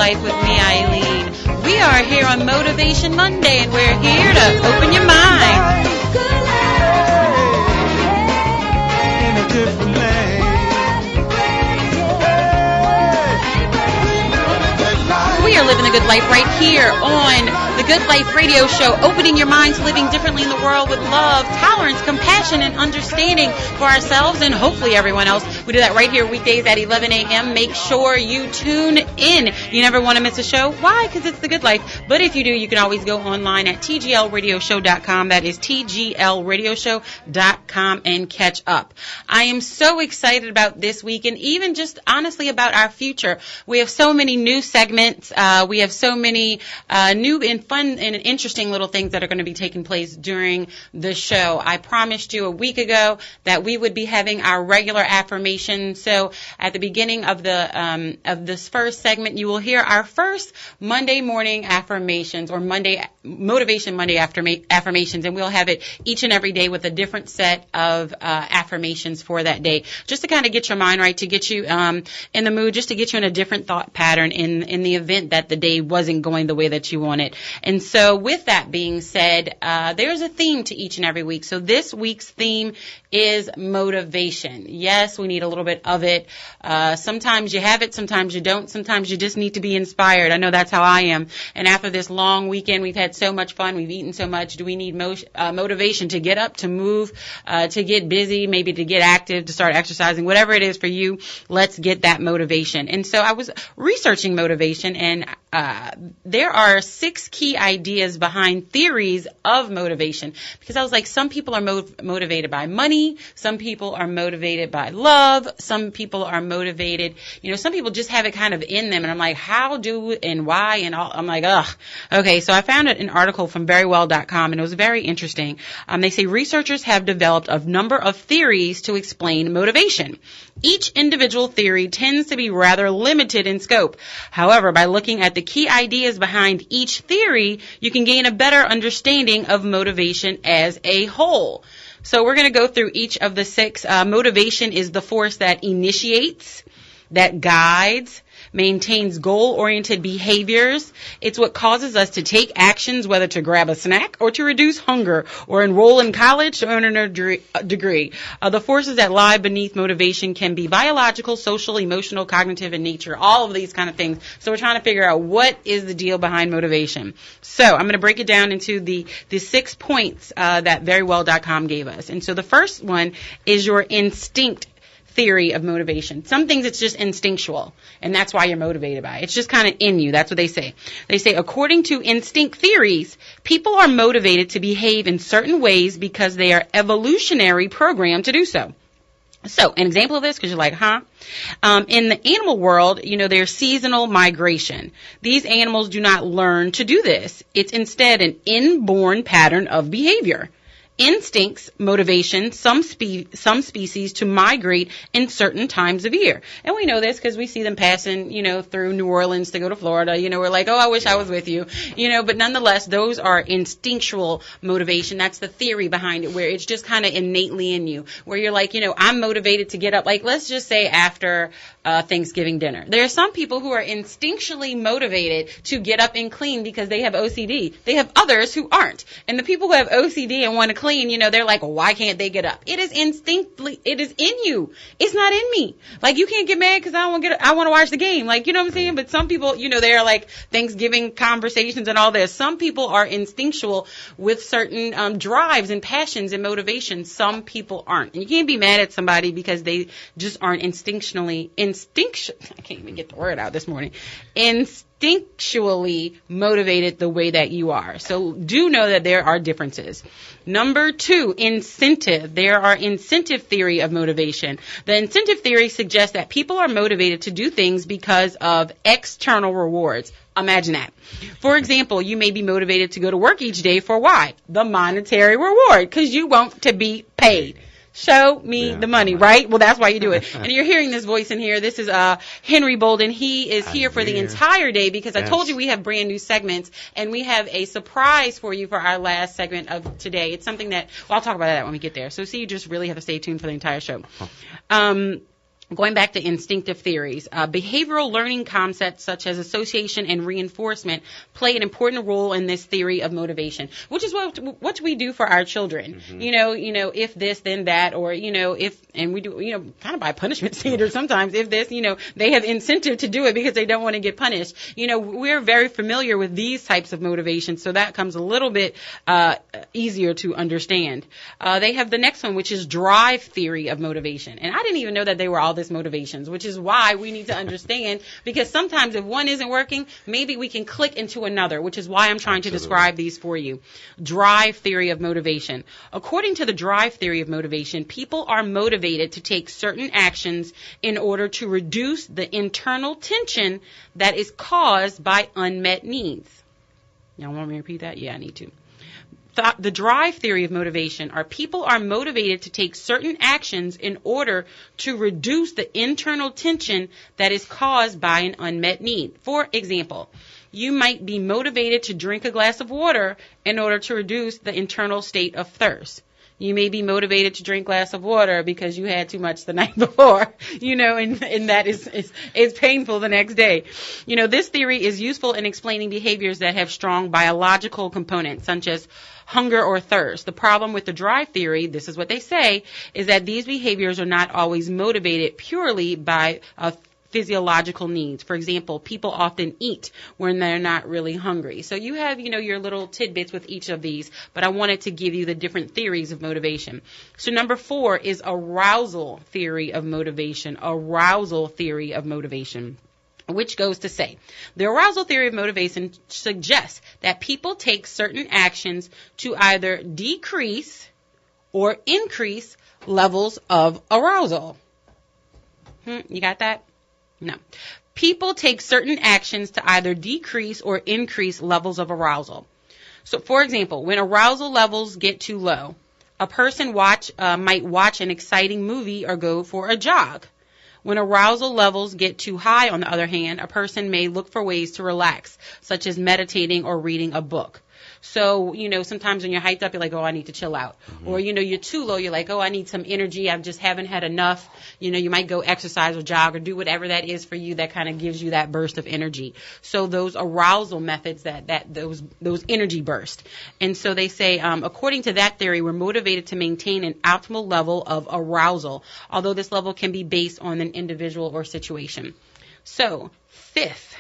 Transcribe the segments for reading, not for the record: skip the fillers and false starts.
Life with me, Eileen. We are here on Motivation Monday, and we're here to open your mind. We are living a good life right here on the Good Life Radio Show, opening your mind to living differently in the world with love, tolerance, compassion, and understanding for ourselves and hopefully everyone else. We do that right here weekdays at 11 a.m. Make sure you tune in. You never want to miss a show. Why? Because it's the good life. But if you do, you can always go online at tglradioshow.com. That is tglradioshow.com and catch up. I am so excited about this week and even just honestly about our future. We have so many new segments. We have so many new and fun and interesting little things that are going to be taking place during the show. I promised you a week ago that we would be having our regular affirmation. So at the beginning of the this first segment, you will hear our first Monday morning affirmations or Motivation Monday affirmations, and we'll have it each and every day with a different set of affirmations for that day, just to kind of get your mind right, to get you in the mood, just to get you in a different thought pattern in the event that the day wasn't going the way that you wanted. And so with that being said, there's a theme to each and every week. So this week's theme is motivation. Yes, we need a little bit of it. Sometimes you have it, sometimes you don't. Sometimes you just need to be inspired. I know that's how I am. And after this long weekend, we've had so much fun. We've eaten so much. Do we need motivation to get up, to move, to get busy, maybe to get active, to start exercising, whatever it is for you? Let's get that motivation. And so I was researching motivation, and there are 6 key ideas behind theories of motivation, because I was like, some people are motivated by money, some people are motivated by love, some people are motivated, some people just have it kind of in them, and I'm like, how do and why and all. I'm like, ugh. Okay, so I found an article from verywell.com, and it was very interesting. They say researchers have developed a number of theories to explain motivation. Each individual theory tends to be rather limited in scope. However, by looking at the key ideas behind each theory, you can gain a better understanding of motivation as a whole. So we're going to go through each of the 6. Motivation is the force that initiates, that guides, maintains goal-oriented behaviors. It's what causes us to take actions, whether to grab a snack or to reduce hunger or enroll in college to earn a degree. The forces that lie beneath motivation can be biological, social, emotional, cognitive in nature, all of these kind of things. So we're trying to figure out what is the deal behind motivation. So I'm going to break it down into the 6 points that verywell.com gave us. And so the first one is your instinct theory of motivation. Some things it's just instinctual, and that's why you're motivated by it. It's just kind of in you. That's what they say. They say, according to instinct theories, people are motivated to behave in certain ways because they are evolutionary programmed to do so. So, an example of this, because you're like, huh? In the animal world, there's seasonal migration. These animals do not learn to do this. It's instead an inborn pattern of behavior. Instincts, motivation, some species to migrate in certain times of year. And we know this because we see them passing, through New Orleans to go to Florida. We're like, oh, I wish I was with you. But nonetheless, those are instinctual motivation. That's the theory behind it, where it's just kind of innately in you, where you're like, I'm motivated to get up. Like, let's just say after Thanksgiving dinner. There are some people who are instinctually motivated to get up and clean because they have OCD. They have others who aren't. And the people who have OCD and want to clean, they're like, well, why can't they get up? It is instinctively, it is in you. It's not in me. Like, you can't get mad because I want to watch the game. Like, you know what I'm saying? But some people, they're like Thanksgiving conversations and all this. Some people are instinctual with certain drives and passions and motivations. Some people aren't. And you can't be mad at somebody because they just aren't I can't even get the word out this morning. Instinctually motivated the way that you are. So do know that there are differences. Number 2, incentive. There are incentive theory of motivation. The incentive theory suggests that people are motivated to do things because of external rewards. Imagine that. For example, you may be motivated to go to work each day for why? The monetary reward, because you want to be paid. Show me the money, right? Well, that's why you do it. And you're hearing this voice in here. This is Henry Bolden. He is here for the entire day because I told you we have brand new segments, and we have a surprise for you for our last segment of today. It's something that, well, I'll talk about that when we get there. So see, you just really have to stay tuned for the entire show. Going back to instinctive theories, behavioral learning concepts such as association and reinforcement play an important role in this theory of motivation, which is what we do for our children. Mm-hmm. If this, then that, or, and we do, kind of by punishment standards sometimes, if this, they have incentive to do it because they don't want to get punished. We're very familiar with these types of motivations, so that comes a little bit easier to understand. They have the next one, which is drive theory of motivation. And I didn't even know that they were all this motivations, which is why we need to understand, because sometimes if one isn't working, maybe we can click into another, which is why I'm trying to describe these for you. Drive theory of motivation. According to the drive theory of motivation, people are motivated to take certain actions in order to reduce the internal tension that is caused by unmet needs. Y'all want me to repeat that? Yeah, I need to. The drive theory of motivation are people are motivated to take certain actions in order to reduce the internal tension that is caused by an unmet need. For example, you might be motivated to drink a glass of water in order to reduce the internal state of thirst. You may be motivated to drink a glass of water because you had too much the night before, and that is painful the next day. This theory is useful in explaining behaviors that have strong biological components, such as hunger or thirst. The problem with the drive theory, this is what they say, is that these behaviors are not always motivated purely by physiological needs. For example, people often eat when they're not really hungry. So you have, your little tidbits with each of these, but I wanted to give you the different theories of motivation. So number 4 is arousal theory of motivation. Arousal theory of motivation, which goes to say, the arousal theory of motivation suggests that people take certain actions to either decrease or increase levels of arousal. You got that? No. People take certain actions to either decrease or increase levels of arousal. So, for example, when arousal levels get too low, a person might watch an exciting movie or go for a jog. When arousal levels get too high, on the other hand, a person may look for ways to relax, such as meditating or reading a book. So, sometimes when you're hyped up, you're like, oh, I need to chill out. Mm-hmm. Or, you're too low. You're like, oh, I need some energy. I just haven't had enough. You might go exercise or jog or do whatever that is for you that kind of gives you that burst of energy. So those arousal methods, those energy bursts. And so they say, according to that theory, we're motivated to maintain an optimal level of arousal, although this level can be based on an individual or situation. So, 5th.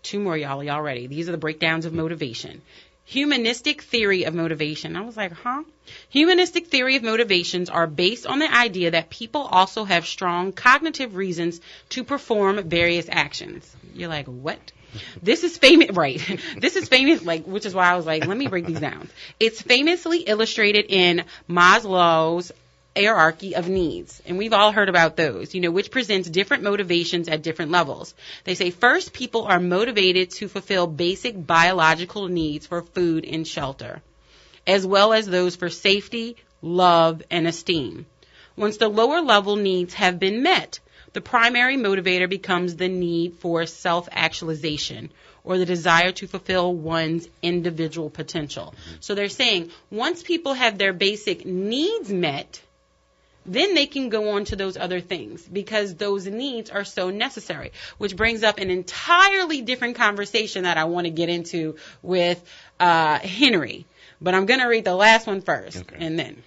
2 more, y'all ready? These are the breakdowns of motivation. Humanistic theory of motivation. I was like, Humanistic theory of motivations are based on the idea that people also have strong cognitive reasons to perform various actions. You're like, what? This is famous, right? This is famous, which is why I was like, let me break these down. It's famously illustrated in Maslow's hierarchy of needs, and we've all heard about those, which presents different motivations at different levels. They say first, people are motivated to fulfill basic biological needs for food and shelter, as well as those for safety, love, and esteem. Once the lower level needs have been met, the primary motivator becomes the need for self-actualization, or the desire to fulfill one's individual potential. So they're saying once people have their basic needs met, then they can go on to those other things because those needs are so necessary, which brings up an entirely different conversation that I want to get into with Henry. But I'm going to read the last one first, and then.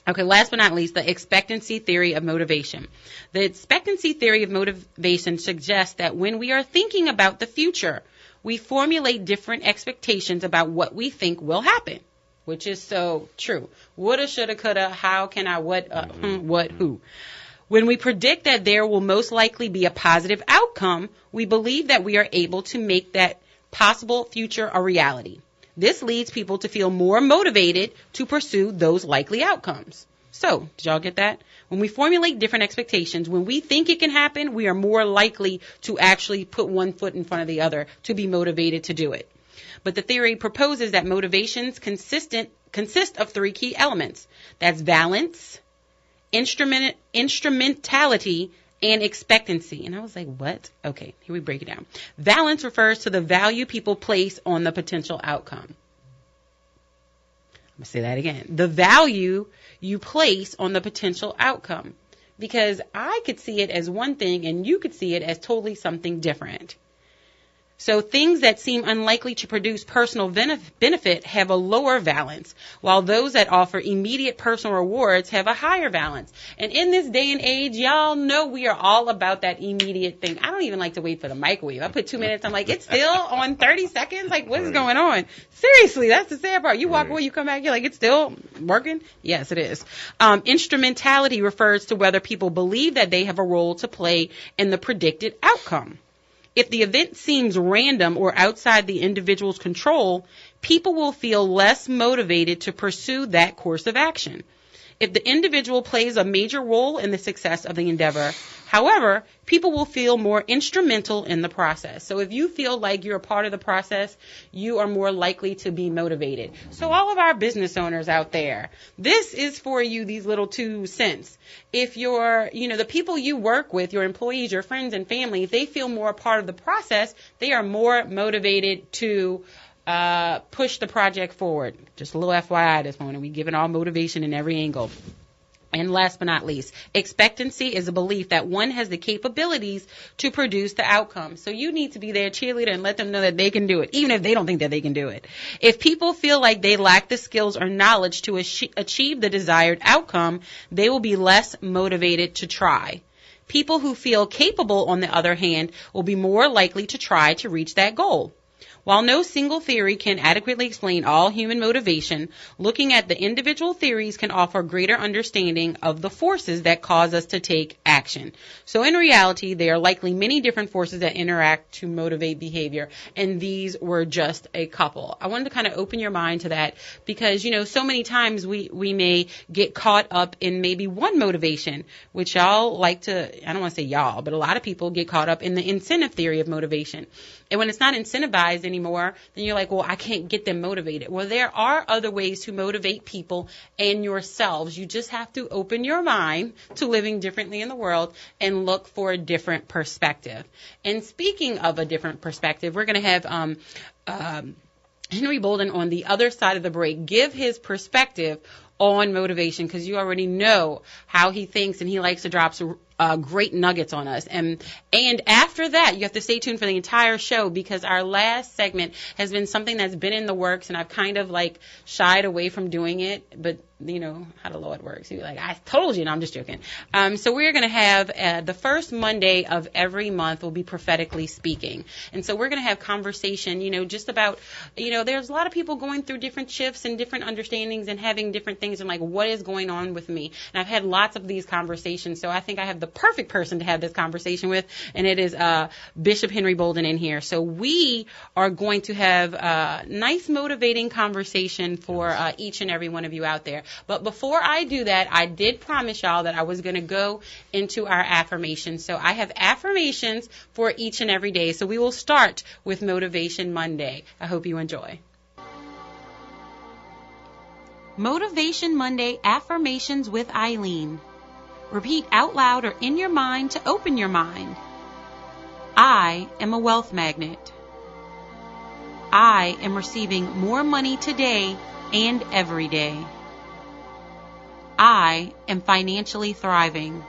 Okay, last but not least, the expectancy theory of motivation. The expectancy theory of motivation suggests that when we are thinking about the future, we formulate different expectations about what we think will happen, which is so true. Woulda, shoulda, coulda, how can I, what, who. When we predict that there will most likely be a positive outcome, we believe that we are able to make that possible future a reality. This leads people to feel more motivated to pursue those likely outcomes. So, did y'all get that? When we formulate different expectations, when we think it can happen, we are more likely to actually put one foot in front of the other to be motivated to do it. But the theory proposes that motivations consist of 3 key elements. That's balance, instrumentality, and expectancy. And I was like, what? Okay, here we break it down. Balance refers to the value people place on the potential outcome. I'm going to say that again. The value you place on the potential outcome. because I could see it as one thing and you could see it as totally something different. So things that seem unlikely to produce personal benefit have a lower valence, while those that offer immediate personal rewards have a higher valence. And in this day and age, y'all know we are all about that immediate thing. I don't even like to wait for the microwave. I put 2 minutes, I'm like, it's still on 30 seconds? Like, what is going on? Seriously, that's the sad part. You walk away, you come back, you're like, it's still working? Yes, it is. Instrumentality refers to whether people believe that they have a role to play in the predicted outcome. If the event seems random or outside the individual's control, people will feel less motivated to pursue that course of action. If the individual plays a major role in the success of the endeavor, however, people will feel more instrumental in the process. So if you feel like you're a part of the process, you are more likely to be motivated. So all of our business owners out there, this is for you, these little 2 cents. If you're, the people you work with, your employees, your friends and family, if they feel more a part of the process, they are more motivated to push the project forward. Just a little FYI this morning. We're giving all motivation in every angle. And last but not least, expectancy is a belief that one has the capabilities to produce the outcome. So you need to be their cheerleader and let them know that they can do it, even if they don't think that they can do it. If people feel like they lack the skills or knowledge to achieve the desired outcome, they will be less motivated to try. People who feel capable, on the other hand, will be more likely to try to reach that goal. While no single theory can adequately explain all human motivation, looking at the individual theories can offer greater understanding of the forces that cause us to take action. So in reality, there are likely many different forces that interact to motivate behavior, and these were just a couple. I wanted to kind of open your mind to that because, so many times we may get caught up in maybe one motivation, which y'all like to, I don't want to say y'all, but a lot of people get caught up in the incentive theory of motivation. And when it's not incentivized anymore, then you're like, well, I can't get them motivated. Well, there are other ways to motivate people and yourselves. You just have to open your mind to living differently in the world and look for a different perspective. And speaking of a different perspective, we're going to have Henry Bolden on the other side of the break give his perspective on motivation, because you already know how he thinks, and he likes to drop some great nuggets on us. And after that, you have to stay tuned for the entire show, because our last segment has been something that's been in the works, and I've kind of shied away from doing it, but how the Lord works. You're like, I told you. No, I'm just joking. So we're going to have the first Monday of every month will be prophetically speaking. And so we're going to have conversation, just about, there's a lot of people going through different shifts and different understandings and having different things and what is going on with me. And I've had lots of these conversations. So I think I have the perfect person to have this conversation with, and it is Bishop Henry Bolden in here. So we are going to have a nice motivating conversation for each and every one of you out there. But before I do that, I did promise y'all that I was going to go into our affirmations. So I have affirmations for each and every day. So we will start with Motivation Monday. I hope you enjoy. Motivation Monday Affirmations with Eileen. Repeat out loud or in your mind to open your mind. I am a wealth magnet. I am receiving more money today and every day. I am financially thriving.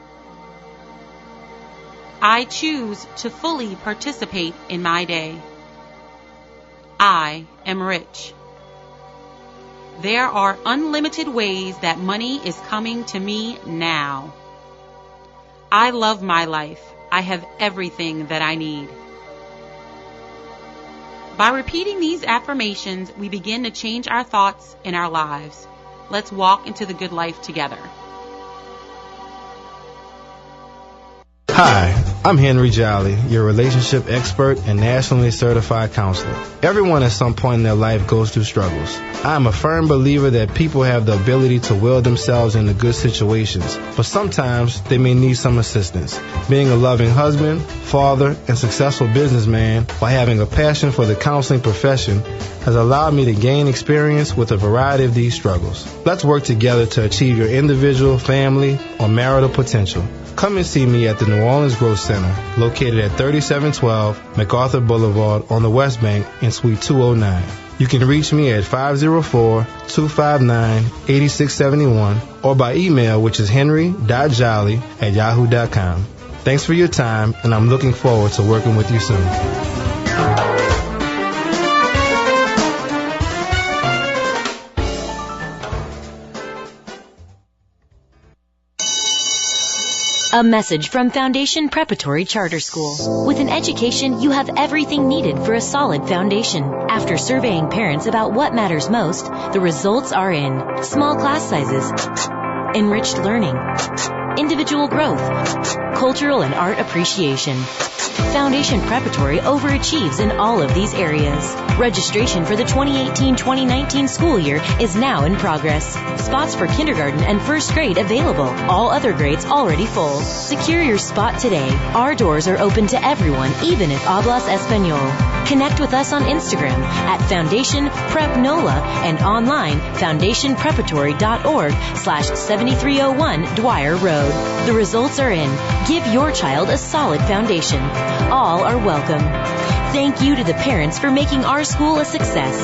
I choose to fully participate in my day. I am rich. There are unlimited ways that money is coming to me now. I love my life. I have everything that I need. By repeating these affirmations, we begin to change our thoughts and our lives. Let's walk into the good life together. Hi, I'm Henry Jolly, your relationship expert and nationally certified counselor. Everyone at some point in their life goes through struggles. I am a firm believer that people have the ability to will themselves into good situations, but sometimes they may need some assistance. Being a loving husband, father, and successful businessman while having a passion for the counseling profession has allowed me to gain experience with a variety of these struggles. Let's work together to achieve your individual, family, or marital potential. Come and see me at the New Orleans Growth Center, located at 3712 MacArthur Boulevard on the West Bank in Suite 209. You can reach me at 504-259-8671 or by email, which is henry.jolly@yahoo.com. Thanks for your time, and I'm looking forward to working with you soon. A message from Foundation Preparatory Charter School. With an education, you have everything needed for a solid foundation. After surveying parents about what matters most, the results are in small class sizes, enriched learning, individual growth, cultural and art appreciation. Foundation Preparatory overachieves in all of these areas. Registration for the 2018-2019 school year is now in progress. Spots for kindergarten and first grade available. All other grades already full. Secure your spot today. Our doors are open to everyone, even if hablas Espanol. Connect with us on Instagram at Foundation Prep NOLA and online foundationpreparatory.org/7301 Dwyer Road. The results are in. Give your child a solid foundation. All are welcome. Thank you to the parents for making our school a success.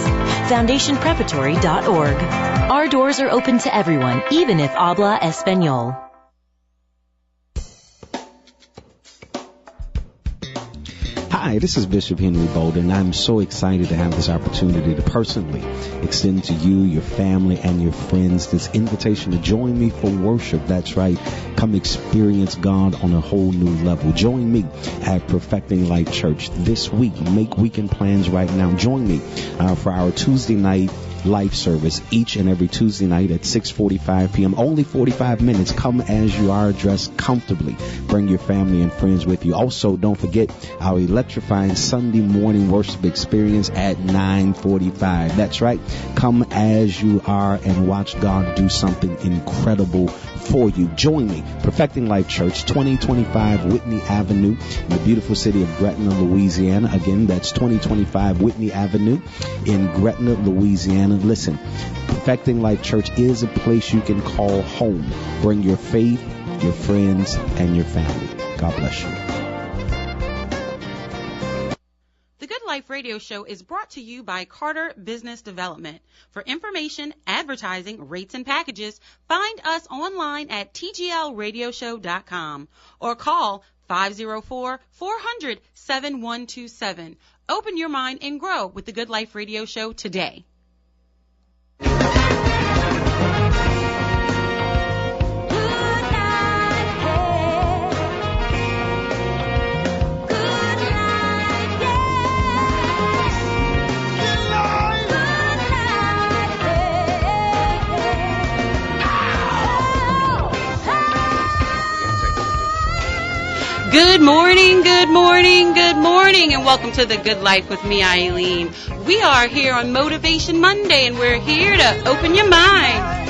FoundationPreparatory.org. Our doors are open to everyone, even if habla Espanol. Hi, this is Bishop Henry Bolden. I'm so excited to have this opportunity to personally extend to you, your family, and your friends this invitation to join me for worship. That's right. Come experience God on a whole new level. Join me at Perfecting Life Church this week. Make weekend plans right now. Join me for our Tuesday night life service each and every Tuesday night at 6:45 p.m. Only 45 minutes. Come as you are, dressed comfortably. Bring your family and friends with you. Also, don't forget our electrifying Sunday morning worship experience at 9:45. That's right. Come as you are and watch God do something incredible for you. Join me, Perfecting Life Church, 2025 Whitney Avenue in the beautiful city of Gretna, Louisiana. Again, that's 2025 Whitney Avenue in Gretna, Louisiana. Listen, Perfecting Life Church is a place you can call home. Bring your faith, your friends, and your family. God bless you. The Good Life Radio Show is brought to you by Carter Business Development. For information, advertising, rates, and packages, find us online at tglradioshow.com or call 504-400-7127. Open your mind and grow with the Good Life Radio Show today. Good morning, good morning, good morning, and welcome to The Good Life with me, Eileen. We are here on Motivation Monday, and we're here to open your mind.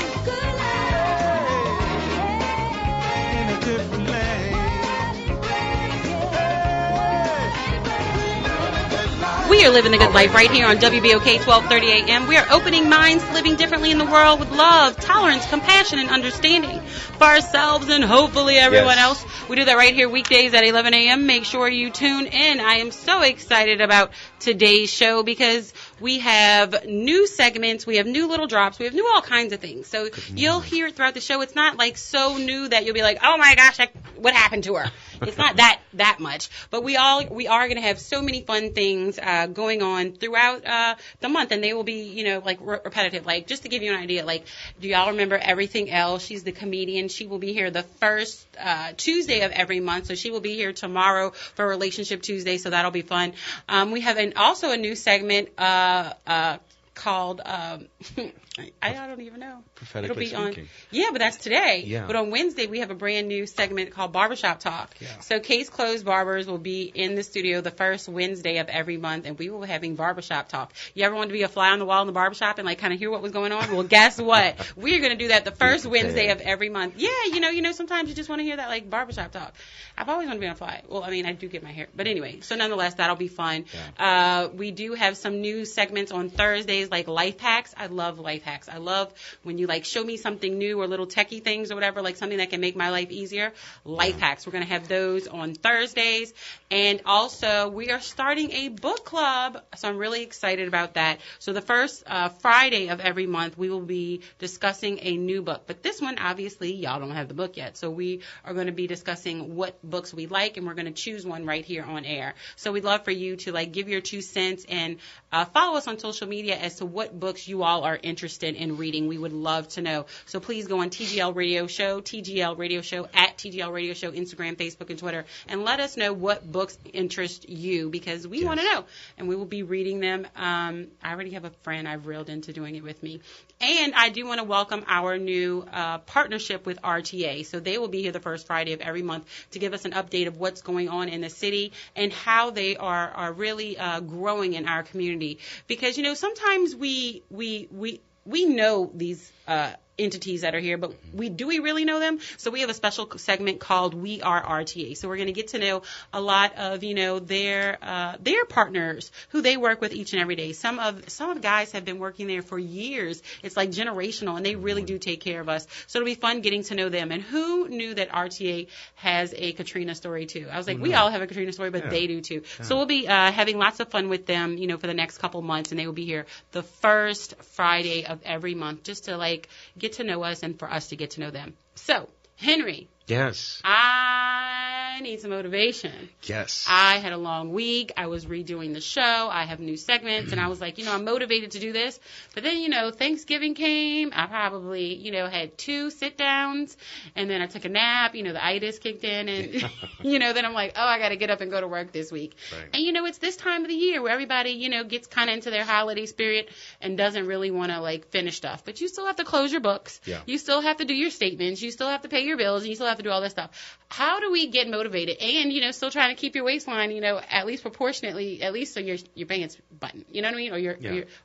We are living the good life right here on WBOK 1230 AM. We are opening minds, living differently in the world with love, tolerance, compassion, and understanding for ourselves and hopefully everyone else. We do that right here weekdays at 11 a.m. Make sure you tune in. I am so excited about today's show because we have new segments, we have new little drops, we have new all kinds of things. So you'll hear it throughout the show. It's not like so new that you'll be like, oh my gosh, what happened to her? It's not that much. But we are going to have so many fun things going on throughout the month, and they will be, like repetitive. Like, just to give you an idea, like, do y'all remember Everything Else? She's the comedian. She will be here the first Tuesday of every month, so she will be here tomorrow for Relationship Tuesday, so that'll be fun. We have also a new segment called I don't even know. Prophetically Speaking. Yeah, but that's today. Yeah. But on Wednesday, we have a brand new segment called Barbershop Talk. Yeah. So Case Closed Barbers will be in the studio the first Wednesday of every month, and we will be having Barbershop Talk. You ever want to be a fly on the wall in the barbershop and, like, kind of hear what was going on? Well, guess what? We're going to do that the first Wednesday of every month. Yeah, sometimes you just want to hear that, like, barbershop talk. I've always wanted to be on a fly. Well, I mean, I do get my hair. But anyway, so nonetheless, that'll be fun. Yeah. We do have some new segments on Thursdays. Thursdays like life hacks. I love life hacks. I love when you like show me something new or little techie things or whatever, like something that can make my life easier. Life hacks. We're going to have those on Thursdays. And also we are starting a book club. So I'm really excited about that. So the first Friday of every month, we will be discussing a new book. But this one, obviously, y'all don't have the book yet. So we are going to be discussing what books we like, and we're going to choose one right here on air. So we'd love for you to like give your 2 cents and follow us on social media as to what books you all are interested in reading. We would love to know. So please go on TGL Radio Show, TGL Radio Show, at TGL Radio Show, Instagram, Facebook, and Twitter, and let us know what books interest you, because we want to know, and we will be reading them. I already have a friend I've reeled into doing it with me. And I do want to welcome our new partnership with RTA. So they will be here the first Friday of every month to give us an update of what's going on in the city and how they are really growing in our community. Because, you know, sometimes we know these entities that are here, but do we really know them? So we have a special segment called We Are RTA. So we're going to get to know a lot of, you know, their partners who they work with each and every day. Some of the guys have been working there for years. It's like generational, and they really do take care of us. So it'll be fun getting to know them. And who knew that RTA has a Katrina story too? I was like, we all have a Katrina story, but they do too. Yeah. So we'll be having lots of fun with them, you know, for the next couple months, and they will be here the first Friday of every month just to like get to know us and for us to get to know them. So, Henry. Yes. I need some motivation. Yes. I had a long week. I was redoing the show. I have new segments, and I was like, you know, I'm motivated to do this. But then, you know, Thanksgiving came. I probably, you know, had 2 sit-downs, and then I took a nap. You know, the itis kicked in, and, you know, then I'm like, oh, I got to get up and go to work this week. Right. And, you know, it's this time of the year where everybody, you know, gets kind of into their holiday spirit and doesn't really want to, like, finish stuff. But you still have to close your books. Yeah. You still have to do your statements. You still have to pay your bills, and you still have to do all this stuff. How do we get motivated and, you know, still trying to keep your waistline, you know, at least proportionately, at least so your pants button, you know what I mean?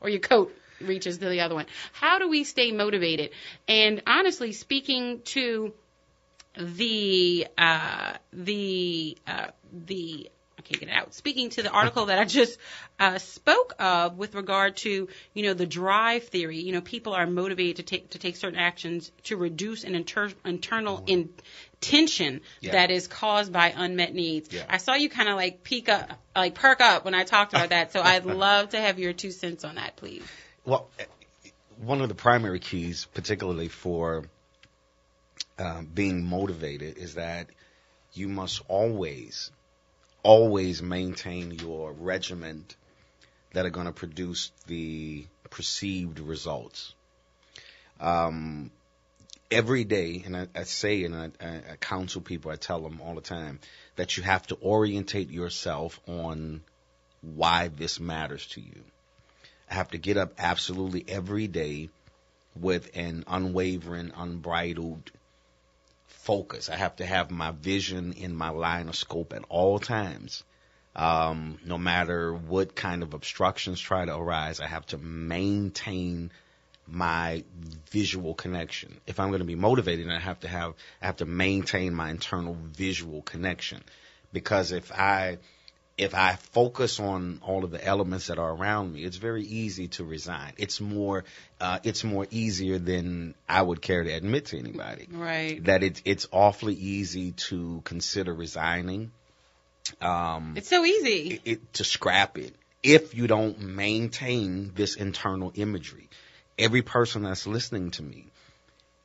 Or your coat reaches to the other one. How do we stay motivated? And honestly, speaking to I can't get it out. Speaking to the article that I just spoke of with regard to, you know, the drive theory, you know, people are motivated to take certain actions to reduce an internal tension that is caused by unmet needs. Yeah. I saw you kind of like perk up when I talked about that. So I'd love to have your 2 cents on that, please. Well, one of the primary keys, particularly for being motivated, is that you must always maintain your regiment that are going to produce the perceived results. Every day, and I say, and I counsel people, I tell them all the time, that you have to orientate yourself on why this matters to you. I have to get up absolutely every day with an unwavering, unbridled focus. I have to have my vision in my line of scope at all times. No matter what kind of obstructions try to arise, I have to maintain my visual connection. If I'm going to be motivated, I have to maintain my internal visual connection. Because if I focus on all of the elements that are around me, it's very easy to resign. It's more easier than I would care to admit to anybody. Right. That it's awfully easy to consider resigning. It's so easy to scrap it if you don't maintain this internal imagery. Every person that's listening to me,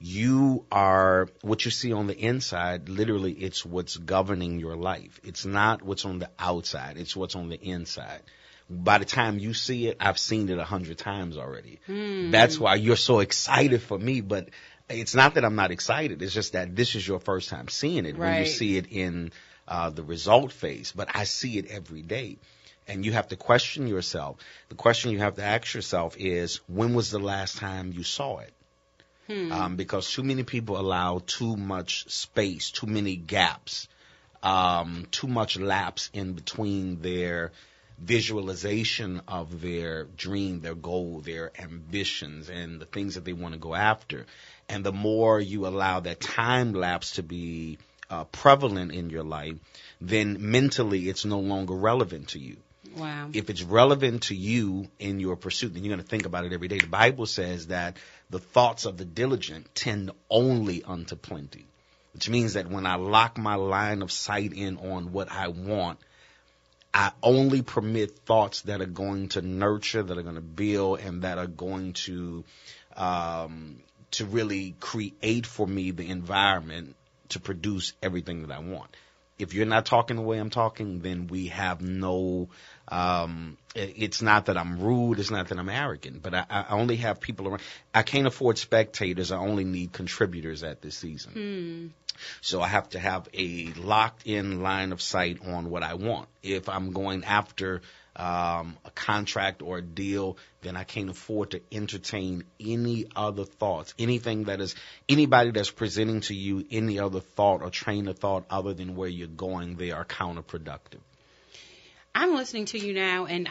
you are what you see on the inside. Literally, it's what's governing your life. It's not what's on the outside. It's what's on the inside. By the time you see it, I've seen it 100 times already. That's why you're so excited for me. But it's not that I'm not excited. It's just that this is your first time seeing it. Right. When you see it in the result phase. But I see it every day. And you have to question yourself. The question you have to ask yourself is, when was the last time you saw it? Because too many people allow too much space, too many gaps, too much lapse in between their visualization of their dream, their goal, their ambitions, and the things that they want to go after. And the more you allow that time lapse to be prevalent in your life, then mentally it's no longer relevant to you. Wow. If it's relevant to you in your pursuit, then you're going to think about it every day. The Bible says that the thoughts of the diligent tend only unto plenty, which means that when I lock my line of sight in on what I want, I only permit thoughts that are going to nurture, that are going to build, and that are going to really create for me the environment to produce everything that I want. If you're not talking the way I'm talking, then we have no, it's not that I'm rude, it's not that I'm arrogant, but I only have people around. I can't afford spectators, I only need contributors at this season. So I have to have a locked-in line of sight on what I want. If I'm going after a contract or a deal, then I can't afford to entertain any other thoughts. Anybody that's presenting to you any other thought or train of thought other than where you're going, they are counterproductive. I'm listening to you now, and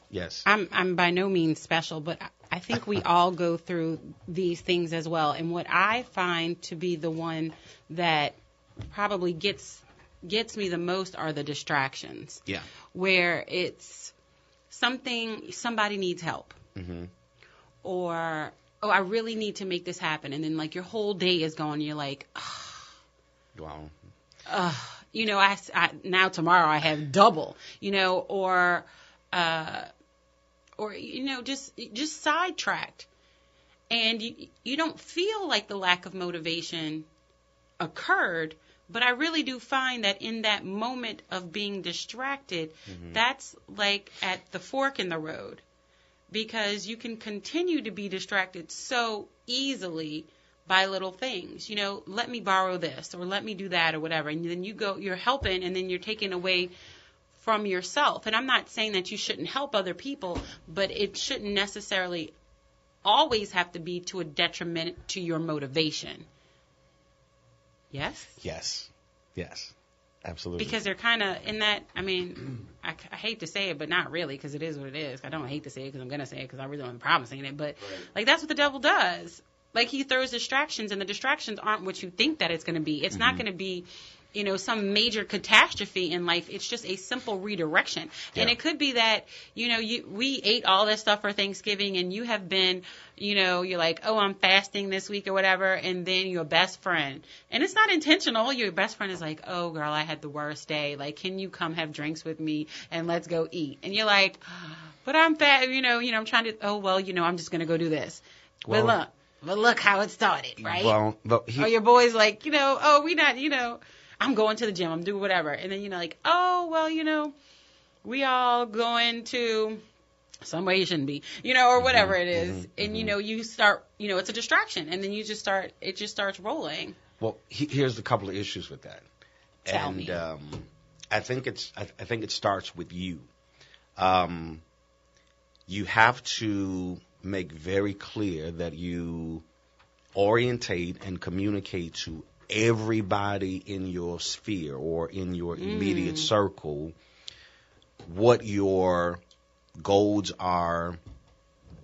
Yes. I'm by no means special, but I think we all go through these things as well. And what I find to be the one that probably gets me the most are the distractions. Yeah. Where it's somebody needs help. Mm-hmm. Or, I really need to make this happen. And then, like, your whole day is gone. And you're like, Wow. now tomorrow I have double, or just sidetracked. And you don't feel like the lack of motivation occurred, but I really do find that in that moment of being distracted, that's like at the fork in the road, because you can continue to be distracted so easily by little things. Let me borrow this, or let me do that, or whatever. And then you're helping, and then you're taking away from yourself. And I'm not saying that you shouldn't help other people, but it shouldn't necessarily always have to be to a detriment to your motivation. Yes? Yes. Absolutely. Because they're kind of in that, I hate to say it, but not really, because it is what it is. I don't hate to say it because I'm going to say it because I really don't have a problem saying it. But, that's what the devil does. Like, he throws distractions, and the distractions aren't what you think that it's going to be. It's not going to be, some major catastrophe in life. It's just a simple redirection. Yeah. And it could be that, we ate all this stuff for Thanksgiving, and you have been, you're like, oh, I'm fasting this week or whatever, and then your best friend. And it's not intentional. Your best friend is like, oh, girl, I had the worst day. Like, can you come have drinks with me, and let's go eat? And you're like, but I'm fat, I'm trying to, oh, well, I'm just going to go do this. Well, but look how it started, right? Well, or your boy's like, oh, we not, I'm going to the gym, I'm doing whatever. And then, like, oh, well, we all going to somewhere you shouldn't be, or whatever it is. And, you start, it's a distraction. And then it just starts rolling. Well, here's a couple of issues with that. Tell me. I think it starts with you. You have to make very clear that you orientate and communicate to everybody in your sphere or in your immediate circle what your goals are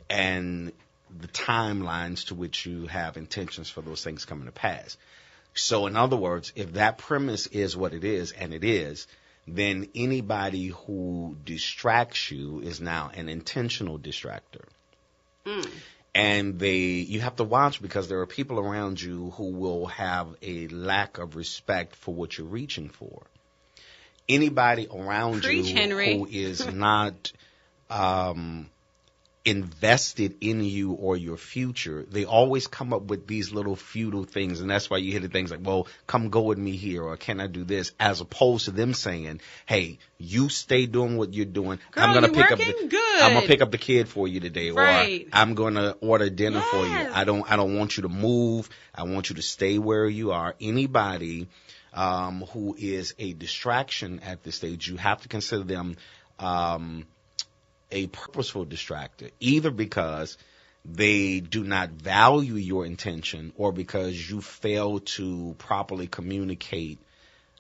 and the timelines to which you have intentions for those things coming to pass. So in other words, if that premise is what it is, and it is, then anybody who distracts you is now an intentional distractor. And you have to watch, because there are people around you who will have a lack of respect for what you're reaching for. Anybody around Preach, you Henry. who is not invested in you or your future, they always come up with these little futile things. And that's why you hear the things like, well, come go with me here, or can I do this? As opposed to them saying, hey, you stay doing what you're doing. Girl, I'm going to you pick up working? Good. I'm going to pick up the kid for you today. Right. Or I'm going to order dinner for you. Yes. I don't want you to move. I want you to stay where you are. Anybody who is a distraction at this stage, you have to consider them a purposeful distractor, either because they do not value your intention or because you fail to properly communicate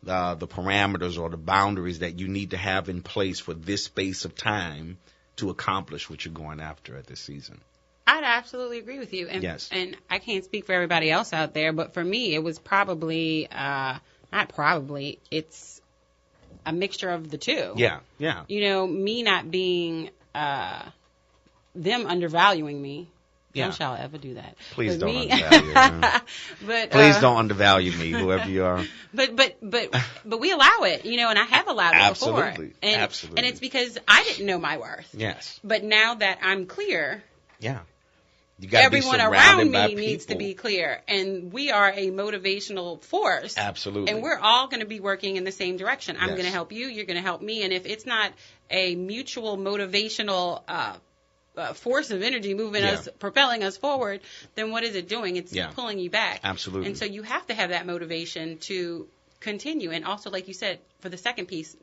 the parameters or the boundaries that you need to have in place for this space of time to accomplish what you're going after at this season. I'd absolutely agree with you. And, yes. And I can't speak for everybody else out there, but for me, it was probably, not probably, it's a mixture of the two. Yeah, yeah. You know, me not being them undervaluing me. Yeah. Don't y'all ever do that. Please But don't me- undervalue me. But Please don't undervalue me, whoever you are. But we allow it, you know, and I have allowed it Absolutely. before. And, Absolutely. And it's because I didn't know my worth. Yes. But now that I'm clear, Yeah. You got to be everyone surrounded around by me needs to people. be clear. And we are a motivational force. Absolutely. And we're all going to be working in the same direction. I'm Yes. going to help you. You're going to help me. And if it's not a mutual motivational force of energy moving us, propelling us forward, then what is it doing? It's pulling you back. Absolutely. And so you have to have that motivation to continue. And also, like you said, for the second piece,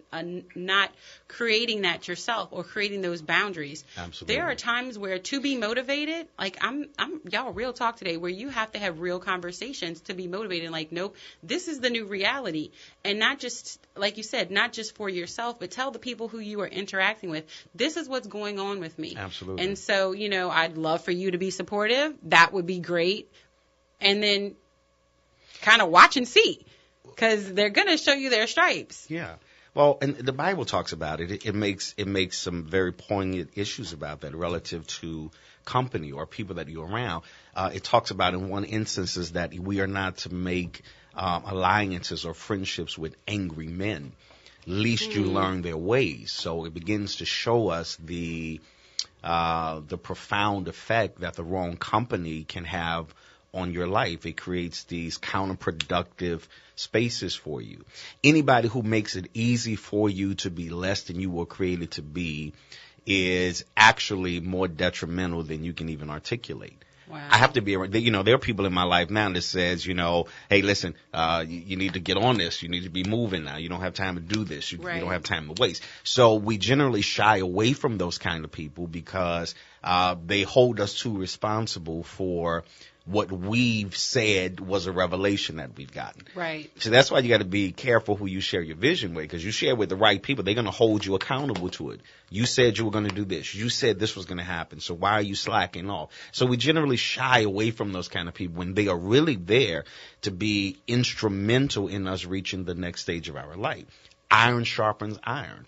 not creating that yourself or creating those boundaries. Absolutely. There are times where to be motivated, like I'm y'all real talk today, where you have to have real conversations to be motivated. Like, nope, this is the new reality. And not just, like you said, not just for yourself, but tell the people who you are interacting with, this is what's going on with me. Absolutely. And so, you know, I'd love for you to be supportive. That would be great. And then kind of watch and see. Because they're going to show you their stripes. Yeah. Well, and the Bible talks about it. It makes some very poignant issues about that relative to company or people that you're around. It talks about in one instance is that we are not to make alliances or friendships with angry men, lest you learn their ways. So it begins to show us the profound effect that the wrong company can have on your life. It creates these counterproductive spaces for you. Anybody who makes it easy for you to be less than you were created to be is actually more detrimental than you can even articulate. Wow. I have to be around, you know, there are people in my life now that says, you know, hey, listen, you need to get on this. You need to be moving now. You don't have time to do this. You don't have time to waste. So we generally shy away from those kind of people because they hold us too responsible for what we've said was a revelation that we've gotten. Right. So that's why you got to be careful who you share your vision with, because you share with the right people, they're going to hold you accountable to it. You said you were going to do this. You said this was going to happen. So why are you slacking off? So we generally shy away from those kind of people when they are really there to be instrumental in us reaching the next stage of our life. Iron sharpens iron.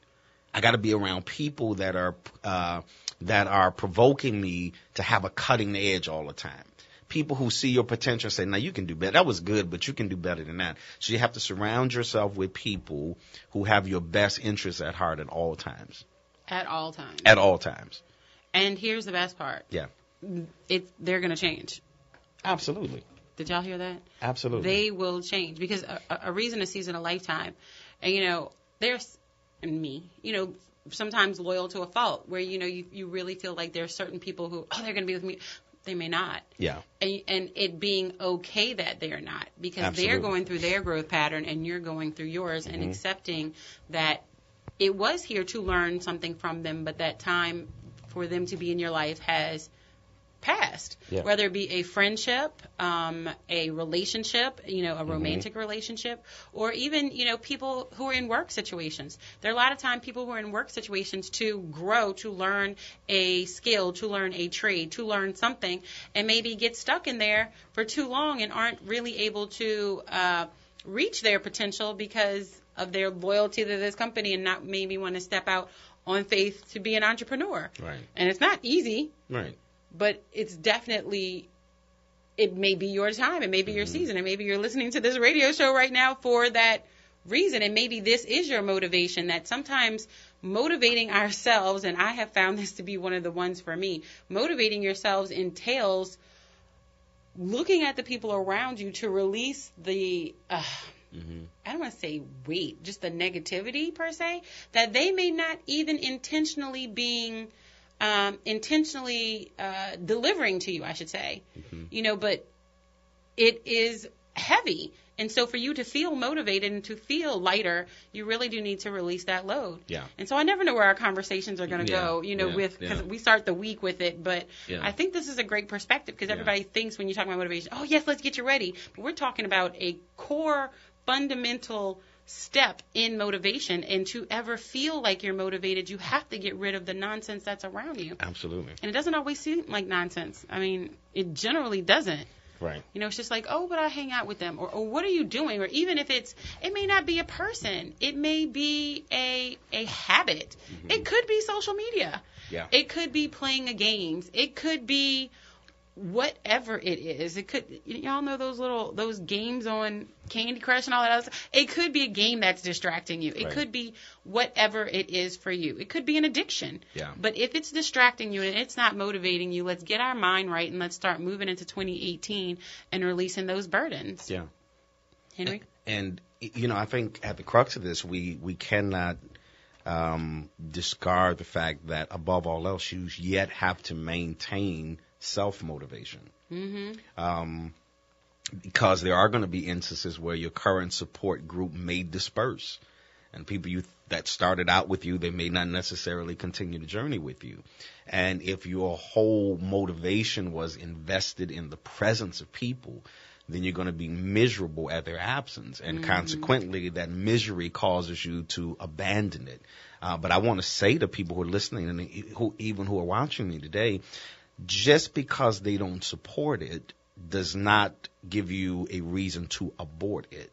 I got to be around people that are provoking me to have a cutting edge all the time. People who see your potential and say, now you can do better. That was good, but you can do better than that. So you have to surround yourself with people who have your best interests at heart at all times. At all times. At all times. And here's the best part. Yeah. They're going to change. Absolutely. Did y'all hear that? Absolutely. They will change because a reason, a season, a lifetime. And, you know, there's, and me, you know, sometimes loyal to a fault where, you know, you really feel like there are certain people who, they're going to be with me. They may not. Yeah. And it being okay that they are not, because Absolutely. they're going through their growth pattern and you're going through yours, and accepting that it was here to learn something from them, but that time for them to be in your life has passed. Yeah. Whether it be a friendship, a relationship, you know, a romantic relationship, or even, you know, people who are in work situations. There are a lot of times people who are in work situations to grow, to learn a skill, to learn a trade, to learn something, and maybe get stuck in there for too long and aren't really able to reach their potential because of their loyalty to this company and not maybe want to step out on faith to be an entrepreneur. Right. And it's not easy. Right. But it's definitely, it may be your time. It may be your season. And maybe you're listening to this radio show right now for that reason. And maybe this is your motivation, that sometimes motivating ourselves, and I have found this to be one of the ones for me, motivating yourselves entails looking at the people around you to release the, I don't want to say weight, just the negativity per se, that they may not even intentionally being delivering to you, I should say, you know, but it is heavy. And so for you to feel motivated and to feel lighter, you really do need to release that load. Yeah. And so I never know where our conversations are going to go, you know, because we start the week with it. But I think this is a great perspective because everybody thinks when you talk about motivation, oh, yes, let's get you ready. But we're talking about a core fundamental step in motivation, and to ever feel like you're motivated, you have to get rid of the nonsense that's around you. Absolutely. And it doesn't always seem like nonsense. I mean, it generally doesn't. Right. You know, it's just like, oh, but I hang out with them, or what are you doing? Or even if it may not be a person, it may be a habit. Mm-hmm. It could be social media. Yeah. It could be playing a games. It could be whatever it is. It could, y'all know those games on Candy Crush and all that other stuff. It could be a game that's distracting you. It Right. could be whatever it is for you. It could be an addiction. Yeah. But if it's distracting you and it's not motivating you, let's get our mind right and let's start moving into 2018 and releasing those burdens. Yeah. Henry? And you know, I think at the crux of this, we cannot discard the fact that above all else, you yet have to maintain self-motivation. Mm-hmm. Because there are going to be instances where your current support group may disperse. And people that started out with you, they may not necessarily continue the journey with you. And if your whole motivation was invested in the presence of people, then you're going to be miserable at their absence. And consequently, that misery causes you to abandon it. But I want to say to people who are listening and who are watching me today, just because they don't support it does not give you a reason to abort it.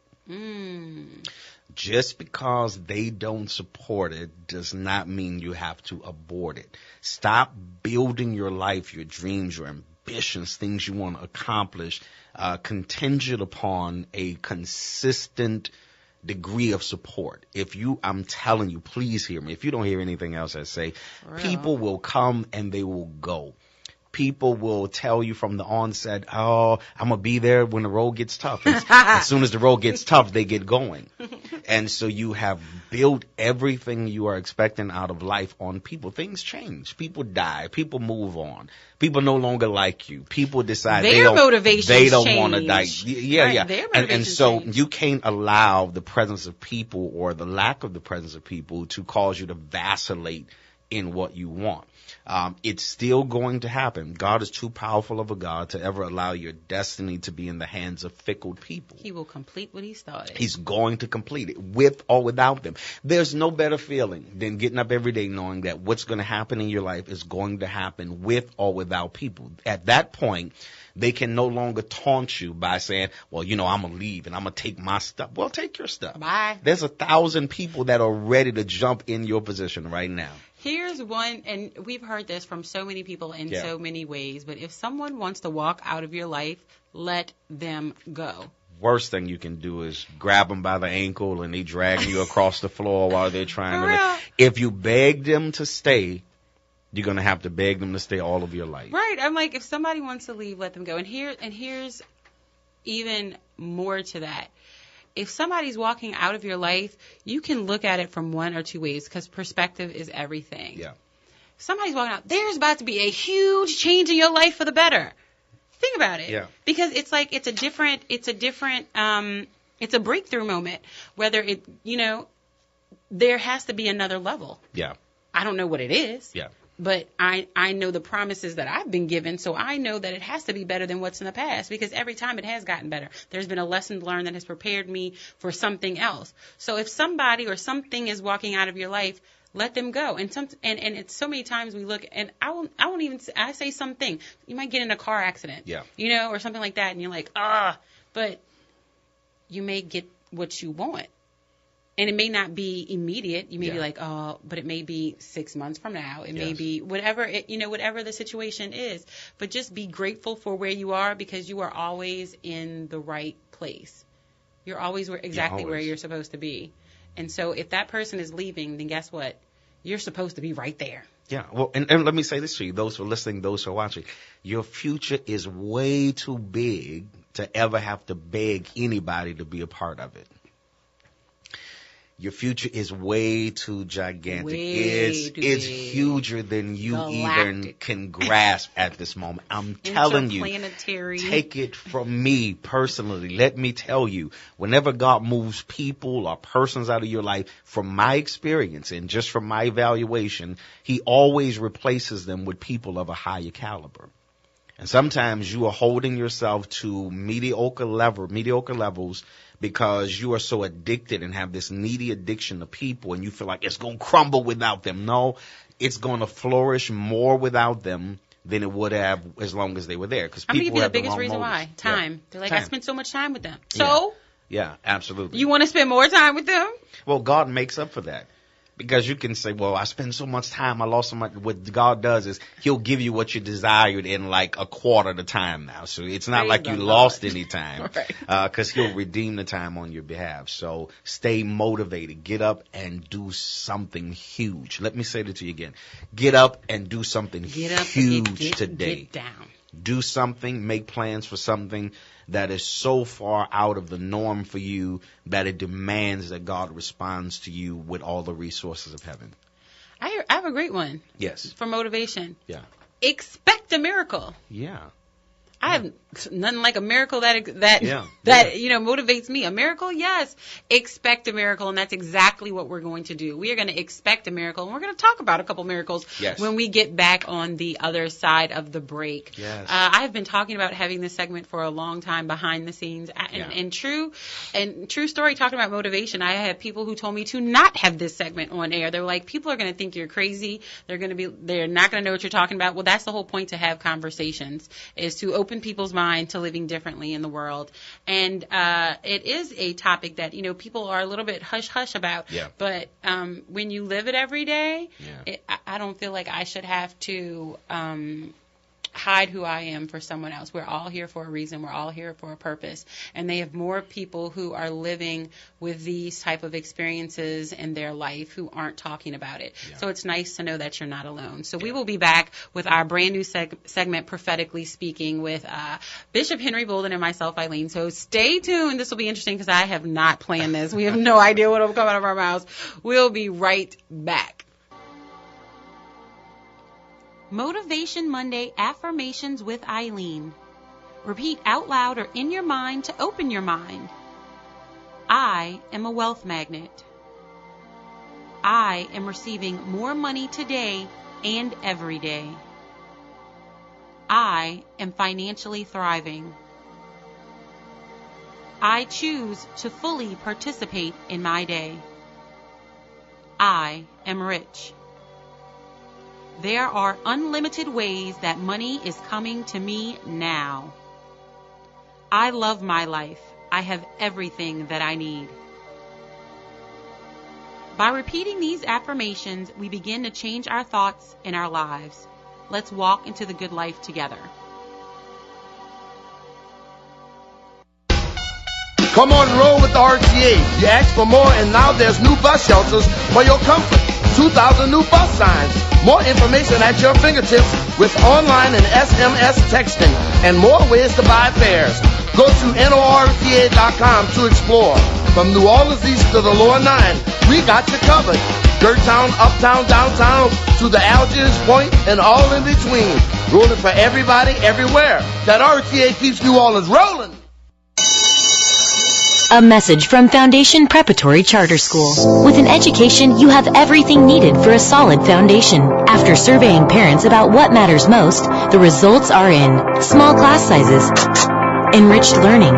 Just because they don't support it does not mean you have to abort it. Stop building your life, your dreams, your ambitions, things you want to accomplish, contingent upon a consistent degree of support. I'm telling you, please hear me. If you don't hear anything else I say, people will come and they will go. People will tell you from the onset, oh, I'm going to be there when the road gets tough. As soon as the road gets tough, they get going. And so you have built everything you are expecting out of life on people. Things change. People die. People move on. People no longer like you. People decide they don't want to die. Yeah, right, yeah. And so you can't allow the presence of people or the lack of the presence of people to cause you to vacillate in what you want. It's still going to happen. God is too powerful of a God to ever allow your destiny to be in the hands of fickle people. He will complete what he started. He's going to complete it with or without them. There's no better feeling than getting up every day knowing that what's going to happen in your life is going to happen with or without people. At that point, they can no longer taunt you by saying, well, you know, I'm going to leave and I'm going to take my stuff. Well, take your stuff. Bye. There's 1,000 people that are ready to jump in your position right now. Here's one, and we've heard this from so many people in so many ways, but if someone wants to walk out of your life, let them go. Worst thing you can do is grab them by the ankle and they drag you across the floor while they're trying to. If you beg them to stay, you're going to have to beg them to stay all of your life. Right. I'm like, if somebody wants to leave, let them go. And here's even more to that. If somebody's walking out of your life, you can look at it from one or two ways because perspective is everything. Yeah. If somebody's walking out, there's about to be a huge change in your life for the better. Think about it. Yeah. Because it's like it's a breakthrough moment. Whether there has to be another level. Yeah. I don't know what it is. Yeah. But I know the promises that I've been given, so I know that it has to be better than what's in the past because every time it has gotten better. There's been a lesson learned that has prepared me for something else. So if somebody or something is walking out of your life, let them go. And it's so many times we look, and I say something. You might get in a car accident, or something like that, and you're like, but you may get what you want. And it may not be immediate. You may be like, oh, but it may be 6 months from now. It may be whatever the situation is. But just be grateful for where you are because you are always in the right place. You're always exactly where you're supposed to be. And so if that person is leaving, then guess what? You're supposed to be right there. Yeah. Well, and let me say this to you, those who are listening, those who are watching. Your future is way too big to ever have to beg anybody to be a part of it. Your future is way too gigantic. It's huger than you even can grasp at this moment. I'm telling you, take it from me personally. Let me tell you, whenever God moves people or persons out of your life, from my experience and just from my evaluation, he always replaces them with people of a higher caliber. And sometimes you are holding yourself to mediocre levels because you are so addicted and have this needy addiction to people and you feel like it's going to crumble without them. No, it's going to flourish more without them than it would have as long as they were there. Because I'm going to give you the biggest wrong reason motives. why. Time. Yeah. They're like, Time. I spent so much time with them. So, Yeah, absolutely. you want to spend more time with them? Well, God makes up for that. Because you can say, well, I spend so much time, I lost so much. What God does is He'll give you what you desired in like a quarter of the time now. So it's not Praise like the you Lord. lost any time. Right. Because He'll redeem the time on your behalf. So stay motivated. Get up and do something huge. Let me say that to you again. Get up and do something Get up huge and get today. down. Do something, make plans for something that is so far out of the norm for you that it demands that God responds to you with all the resources of heaven. I have a great one Yes. for motivation. Yeah. Expect a miracle. Yeah. I have nothing like a miracle that Yeah. motivates me. A miracle, yes. Expect a miracle, and that's exactly what we're going to do. We are going to expect a miracle, and we're going to talk about a couple miracles when we get back on the other side of the break. Yes. I've been talking about having this segment for a long time behind the scenes, and true story. Talking about motivation, I had people who told me to not have this segment on air. They were like, people are going to think you're crazy. They're not going to know what you're talking about. Well, that's the whole point, to have conversations, is to open people's mind to living differently in the world. And it is a topic that, people are a little bit hush-hush about. Yeah. But when you live it every day, I don't feel like I should have to hide who I am for someone else. We're all here for a reason. We're all here for a purpose. And they have more people who are living with these type of experiences in their life who aren't talking about it. Yeah. So it's nice to know that you're not alone. So we will be back with our brand new segment, Prophetically Speaking, with Bishop Henry Bolden and myself, Eileen. So stay tuned. This will be interesting because I have not planned this. We have no idea what will come out of our mouths. We'll be right back. Motivation Monday Affirmations with Eileen. Repeat out loud or in your mind to open your mind. I am a wealth magnet. I am receiving more money today and every day. I am financially thriving. I choose to fully participate in my day. I am rich. There are unlimited ways that money is coming to me now. I love my life. I have everything that I need. By repeating these affirmations, we begin to change our thoughts and our lives. Let's walk into the good life together. Come on and roll with the RTA. You asked for more, and now there's new bus shelters for your comfort. 2,000 new bus signs. More information at your fingertips with online and SMS texting and more ways to buy fares. Go to NORTA.com to explore. From New Orleans East to the Lower Nine, we got you covered. Dirttown, uptown, downtown, to the Algiers Point, and all in between. Rolling for everybody, everywhere. That RTA keeps New Orleans rolling. A message from Foundation Preparatory Charter School. With an education, you have everything needed for a solid foundation. After surveying parents about what matters most, the results are in small class sizes, enriched learning,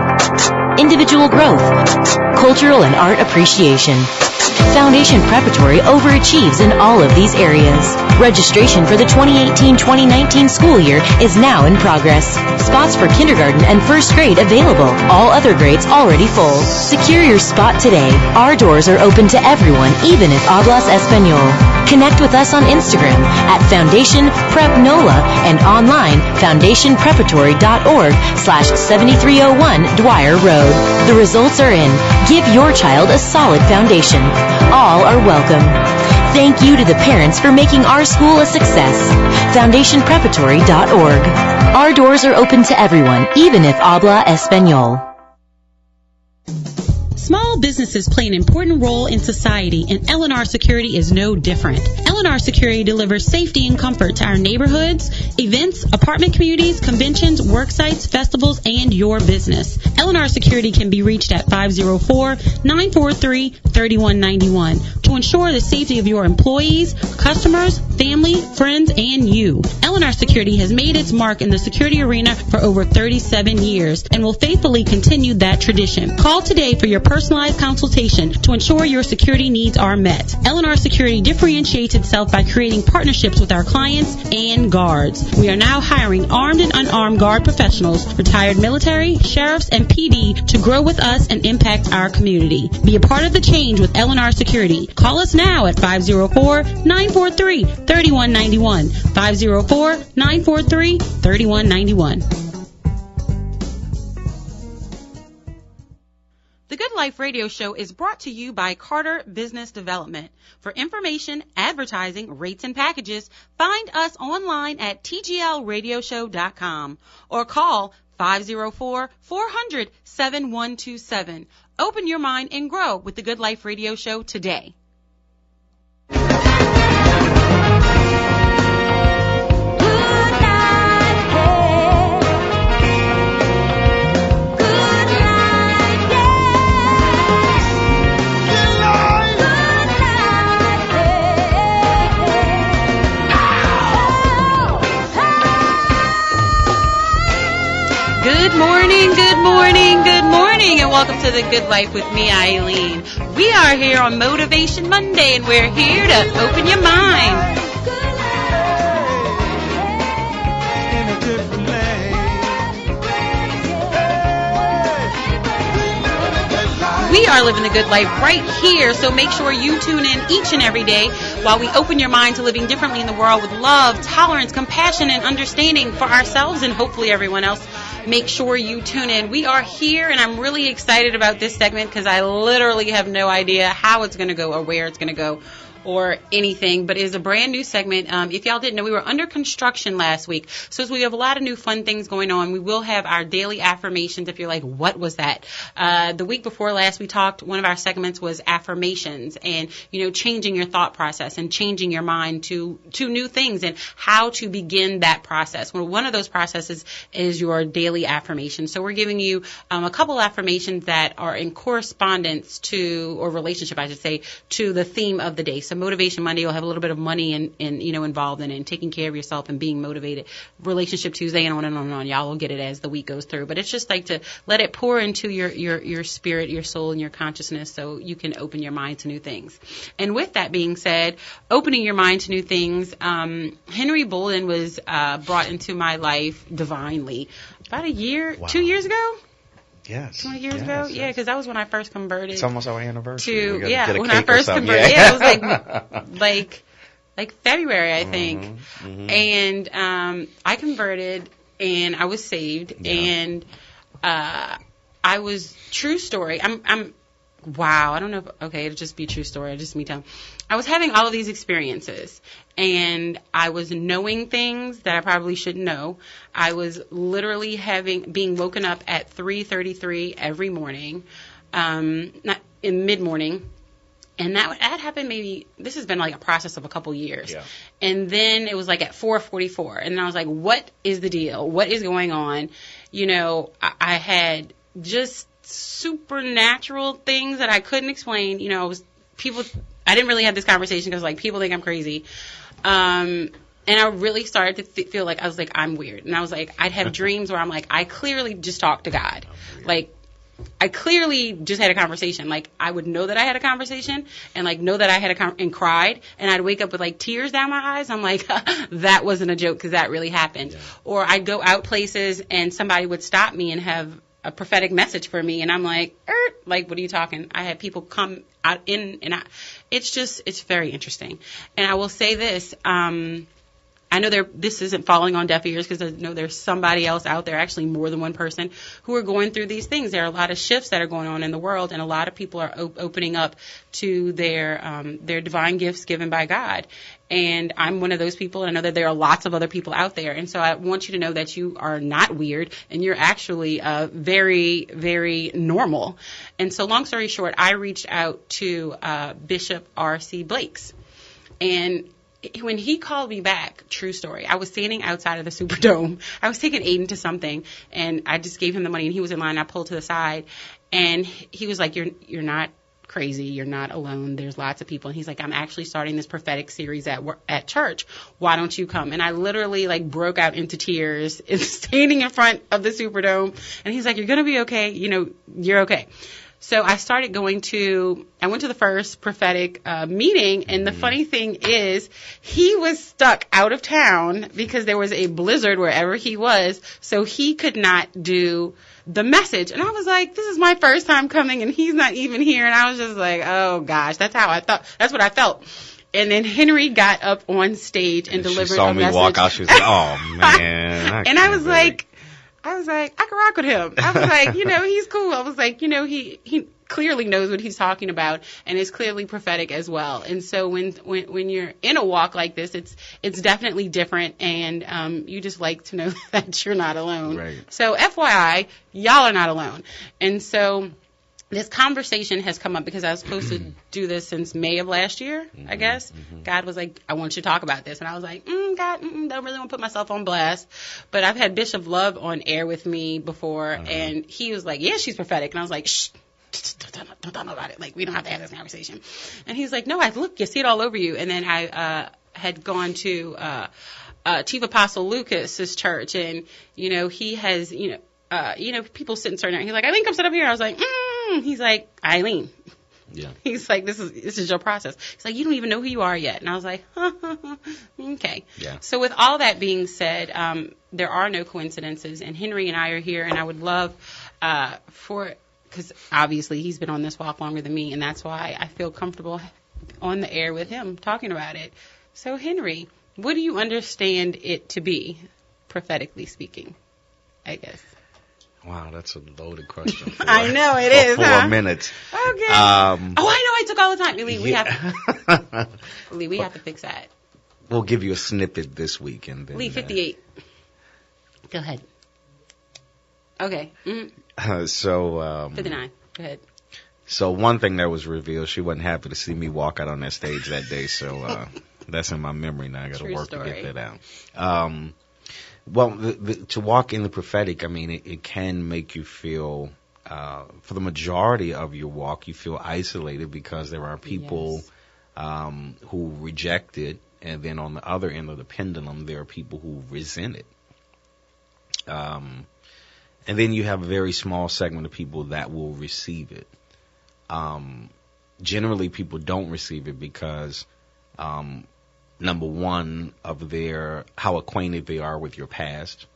individual growth, cultural and art appreciation. Foundation Preparatory overachieves in all of these areas. Registration for the 2018-2019 school year is now in progress. Spots for kindergarten and first grade available. All other grades already full. Secure your spot today. Our doors are open to everyone, even if hablas Espanol. Connect with us on Instagram at Foundation Prep NOLA and online foundationpreparatory.org/7301 Dwyer Road. The results are in. Give your child a solid foundation. All are welcome. Thank you to the parents for making our school a success. FoundationPreparatory.org. Our doors are open to everyone, even if habla Espanol. Small businesses play an important role in society, and L&R Security is no different. L&R Security delivers safety and comfort to our neighborhoods, events, apartment communities, conventions, work sites, festivals, and your business. L&R Security can be reached at 504-943-3191 to ensure the safety of your employees, customers, family, friends, and you. L&R Security has made its mark in the security arena for over 37 years and will faithfully continue that tradition. Call today for your personalized consultation to ensure your security needs are met. L&R Security differentiates itself by creating partnerships with our clients and guards. We are now hiring armed and unarmed guard professionals, retired military, sheriffs, and PD to grow with us and impact our community. Be a part of the change with L&R Security. Call us now at 504-943-3191. 504-943-3191. The Good Life Radio Show is brought to you by Carter Business Development. For information, advertising, rates, and packages, find us online at tglradioshow.com or call 504-400-7127. Open your mind and grow with the Good Life Radio Show today. Good morning, good morning, good morning, and welcome to The Good Life with me, Eileen. We are here on Motivation Monday, and we're here to open your mind. We are living the good life right here, so make sure you tune in each and every day while we open your mind to living differently in the world with love, tolerance, compassion, and understanding for ourselves and hopefully everyone else. Make sure you tune in. We are here, and I'm really excited about this segment because I literally have no idea how it's going to go or where it's going to go or anything, but it is a brand new segment. If y'all didn't know, we were under construction last week, so we have a lot of new fun things going on. We will have our daily affirmations. If you're like, what was that? The week before last, we talked, one of our segments was affirmations and, changing your thought process and changing your mind to new things and how to begin that process. Well, one of those processes is your daily affirmation. So we're giving you a couple affirmations that are in correspondence to, or relationship, I should say, to the theme of the day. So Motivation Monday, you'll have a little bit of money and involved in it, and taking care of yourself and being motivated. Relationship Tuesday, and on and on and on. Y'all will get it as the week goes through. But it's just like to let it pour into your spirit, your soul, and your consciousness so you can open your mind to new things. And with that being said, opening your mind to new things, Henry Bolden was brought into my life divinely about 2 years ago. Yes. 20 years ago? Yeah, because that was when I first converted. It's almost our anniversary. When I first converted. Yeah, it was like February, I think. Mm-hmm. And I converted, and I was saved, and I was, true story, wow, I don't know if, okay, it'll just be true story, just me telling. I was having all of these experiences, and I was knowing things that I probably shouldn't know. I was literally being woken up at 3:33 every morning, not in mid-morning, and that happened maybe, this has been like a process of a couple years. Yeah. And then it was like at 4:44, and I was like, what is the deal? What is going on? I had just supernatural things that I couldn't explain. I didn't really have this conversation because people think I'm crazy. And I really started to feel like, I was like, I'm weird. And I was like, I'd have dreams where I'm like, I clearly just talked to God. I clearly just had a conversation. I would know that I had a conversation and know that I had and cried, and I'd wake up with tears down my eyes. I'm like, that wasn't a joke because that really happened. Yeah. Or I'd go out places and somebody would stop me and have a prophetic message for me, and I'm like, what are you talking? I had people come out in and out. It's very interesting. And I will say this, I know this isn't falling on deaf ears because I know there's somebody else out there, actually more than one person, who are going through these things. There are a lot of shifts that are going on in the world, and a lot of people are opening up to their divine gifts given by God. And I'm one of those people, and I know that there are lots of other people out there. And so I want you to know that you are not weird, and you're actually very, very normal. And so long story short, I reached out to Bishop R.C. Blakes. And when he called me back, true story, I was standing outside of the Superdome. I was taking Aiden to something, and I just gave him the money, and he was in line. I pulled to the side, and he was like, you're not crazy. You're not alone. There's lots of people. And he's like, I'm actually starting this prophetic series at church. Why don't you come? And I literally like broke out into tears standing in front of the Superdome. And he's like, you're going to be okay. You know, you're okay. So I went to the first prophetic meeting, and the funny thing is he was stuck out of town because there was a blizzard wherever he was, so he could not do the message. And I was like, this is my first time coming, and he's not even here. And I was just like, oh, gosh, that's how I thought. That's what I felt. And then Henry got up on stage and delivered a message. She saw me walk out. She was like, oh, man. And I was like, I could rock with him. I was like, you know, he's cool. I was like, you know, he clearly knows what he's talking about and is clearly prophetic as well. And so when you're in a walk like this, it's definitely different, and you just like to know that you're not alone. Right. So FYI, y'all are not alone. And so this conversation has come up because I was supposed to do this since May of last year, I guess. God was like, I want you to talk about this. And I was like, God, don't really want to put myself on blast. But I've had Bishop Love on air with me before, and he was like, yeah, she's prophetic. And I was like, shh, don't talk about it. Like, we don't have to have this conversation. And he's like, no, look, you see it all over you. And then I had gone to Chief Apostle Lucas's church, and, you know, he has, people sit in certain areas. He's like, Eileen, come sit up here. I was like, He's like, Eileen. Yeah. He's like, this is your process. He's like, you don't even know who you are yet. And I was like, okay. Yeah. So with all that being said, there are no coincidences, and Henry and I are here, and I would love because obviously he's been on this walk longer than me, and that's why I feel comfortable on the air with him talking about it. So Henry, what do you understand it to be, prophetically speaking, I guess? Wow, that's a loaded question. I know it is. 4 minutes. Okay. I know. I took all the time. We have to fix that. We'll give you a snippet this week, and then 58. Go ahead. Okay. 59. Go ahead. So one thing that was revealed, she wasn't happy to see me walk out on that stage that day. So that's in my memory now. I got to work to get that out. Well, to walk in the prophetic, I mean, it can make you feel, for the majority of your walk, you feel isolated because there are people who reject it, and then on the other end of the pendulum, there are people who resent it. And then you have a very small segment of people that will receive it. Generally, people don't receive it because number one, of how acquainted they are with your past,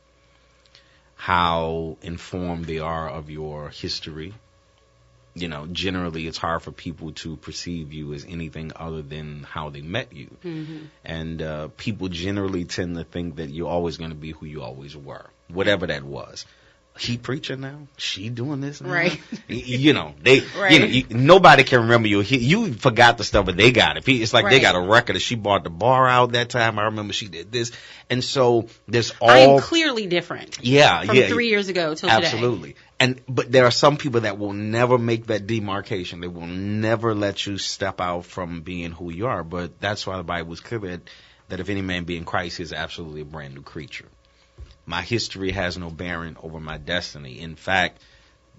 how informed they are of your history. You know, generally it's hard for people to perceive you as anything other than how they met you. Mm-hmm. And people generally tend to think that you're always going to be who you always were, whatever that was. He preaching now? She doing this now? Right. You know, nobody can remember you. You forgot the stuff, but they got it. It's like they got a record that she bought the bar out that time. I remember she did this. And so there's I am clearly different. Yeah, from 3 years ago till today. Absolutely. But there are some people that will never make that demarcation. They will never let you step out from being who you are. But that's why the Bible is clear that if any man be in Christ, he is absolutely a brand new creature. My history has no bearing over my destiny. In fact,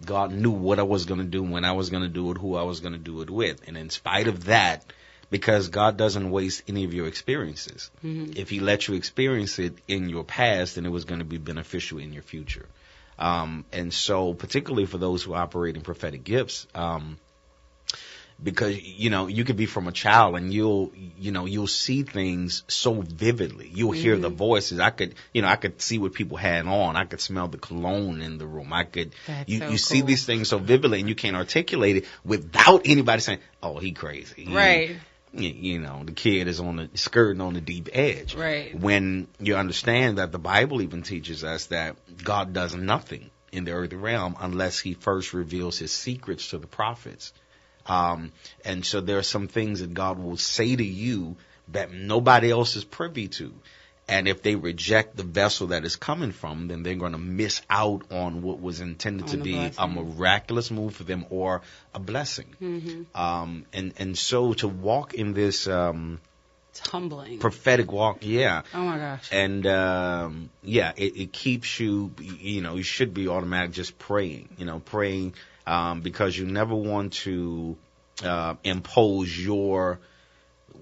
God knew what I was going to do, when I was going to do it, who I was going to do it with. And in spite of that, because God doesn't waste any of your experiences. Mm-hmm. If he let you experience it in your past, then it was going to be beneficial in your future. And so particularly for those who operate in prophetic gifts, because, you know, you could be from a child and you'll see things so vividly. You'll hear the voices. I could see what people had on. I could smell the cologne in the room. You see these things so vividly, and you can't articulate it without anybody saying, oh, he crazy. Right. You know, the kid is skirting on the deep edge. Right. When you understand that the Bible even teaches us that God does nothing in the earthly realm unless he first reveals his secrets to the prophets. And so there are some things that God will say to you that nobody else is privy to. And if they reject the vessel that is coming from, then they're going to miss out on what was intended to be a miraculous move for them or a blessing. Mm-hmm. And so to walk in this It's humbling. Prophetic walk, yeah. Oh my gosh. And it keeps you, you should be automatic just praying, praying because you never want to impose your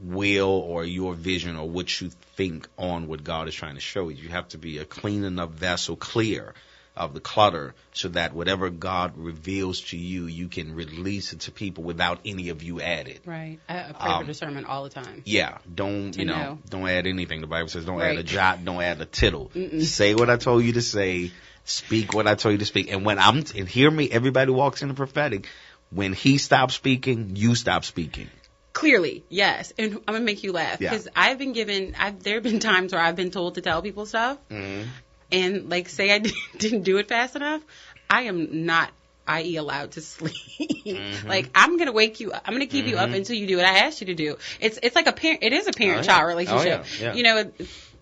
will or your vision or what you think on what God is trying to show you. You have to be a clean enough vessel, clear of the clutter, so that whatever God reveals to you, you can release it to people without any of you added. Right. I pray for discernment all the time. Yeah. Don't add anything. The Bible says don't add a Right. jot, don't add a tittle. Say what I told you to say. Speak what I told you to speak. And and hear me, everybody walks in the prophetic. When he stops speaking, you stop speaking. Clearly, yes. And I'm going to make you laugh. Yeah. Because there have been times where I've been told to tell people stuff. Mm-hmm. And, like, say I didn't do it fast enough, I am not, i.e., allowed to sleep. Mm-hmm. Like, I'm going to wake you up. I'm going to keep you up until you do what I asked you to do. It's like it is a parent-child relationship. Oh, yeah.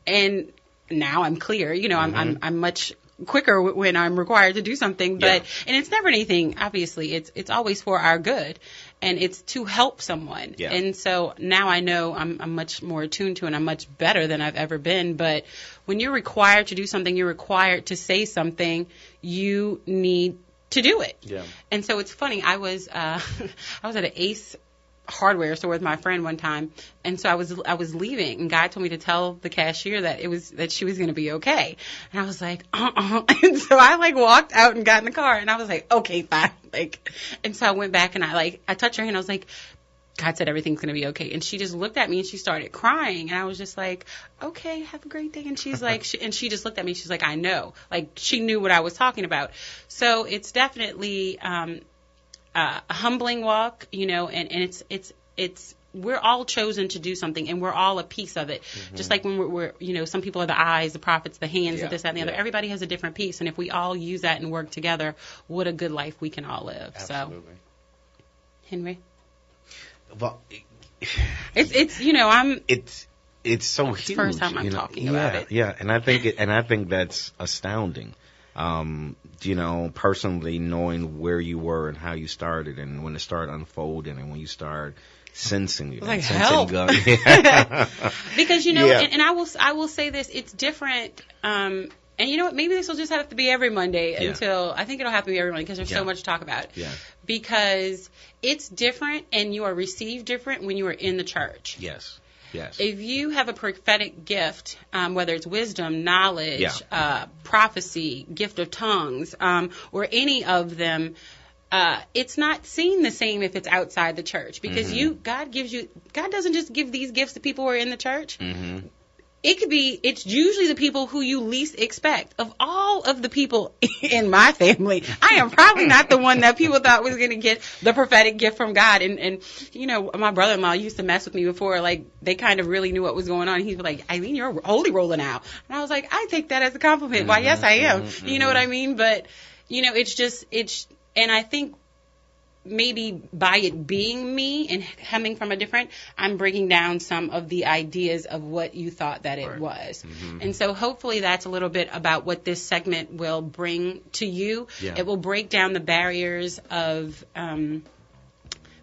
And now I'm clear. I'm much quicker when I'm required to do something. But and it's never anything, obviously. It's always for our good. And it's to help someone. Yeah. And so now I know I'm much more attuned to it, and I'm much better than I've ever been. But when you're required to do something, you're required to say something, you need to do it. Yeah. And so it's funny. I was at an Ace hardware store with my friend one time, and so I was leaving, and God told me to tell the cashier that she was going to be okay. And I was like, and so I walked out and got in the car, and I was like, okay, fine. And so I went back and I touched her hand. I was like, God said everything's going to be okay. And she just looked at me and she started crying. And I was just like, okay, have a great day. And she's like, she just looked at me. She's like, I know. She knew what I was talking about. So it's definitely a humbling walk, and it's we're all chosen to do something, and we're all a piece of it. Mm-hmm. Just like when we're some people are the eyes, the prophets, the hands, the this, that, and the other. Everybody has a different piece, and if we all use that and work together, what a good life we can all live. Absolutely. So, Henry, well, it's it's so huge. It's first time I'm talking about it. Yeah, and I think that's astounding. Personally knowing where you were and how you started, and when it started unfolding, and when you start sensing it, like sensing help. God. Because Yeah. and I will say this, it's different. And you know what? Maybe this will just have to be every Monday until I think it'll have to be every Monday because there's so much to talk about. Yeah. Because it's different, and you are received different when you are in the church. Yes. Yes. If you have a prophetic gift, whether it's wisdom, knowledge, prophecy, gift of tongues, or any of them, it's not seen the same if it's outside the church, because God doesn't just give these gifts to people who are in the church. Mm-hmm. It's usually the people who you least expect. Of all of the people in my family, I am probably not the one that people thought was going to get the prophetic gift from God. And my brother-in-law used to mess with me before, they kind of really knew what was going on. He'd be like, Eileen, you're a holy roller now. And I was like, I take that as a compliment. Why, yes, I am. You know what I mean? But, and I think maybe by it being me and coming from I'm bringing down some of the ideas of what you thought that it was. Mm-hmm. And so hopefully that's a little bit about what this segment will bring to you. Yeah. It will break down the barriers of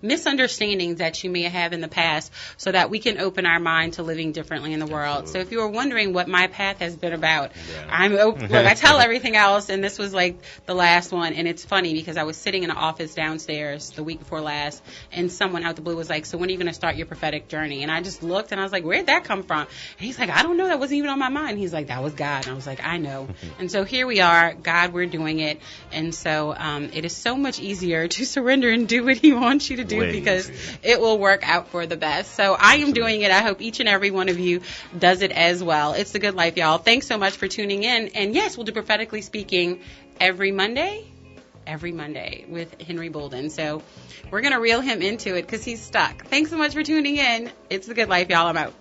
misunderstandings that you may have in the past, so that we can open our mind to living differently in the world. So if you were wondering what my path has been about, I'm open. Look, I tell everything else, and this was the last one. And it's funny because I was sitting in an office downstairs the week before last, and someone out the blue was like, so when are you going to start your prophetic journey? And I just looked, and I was like, where'd that come from? And he's like, I don't know. That wasn't even on my mind. He's like, that was God. And I was like, I know. And so here we are. God, we're doing it. And so it is so much easier to surrender and do what he wants you to do, because it will work out for the best. So I am doing it. I hope each and every one of you does it as well. It's the good life, y'all. Thanks so much for tuning in. And yes, we'll do Prophetically Speaking every Monday with Henry Bolden. So we're going to reel him into it because he's stuck. Thanks so much for tuning in. It's the good life, y'all. I'm out.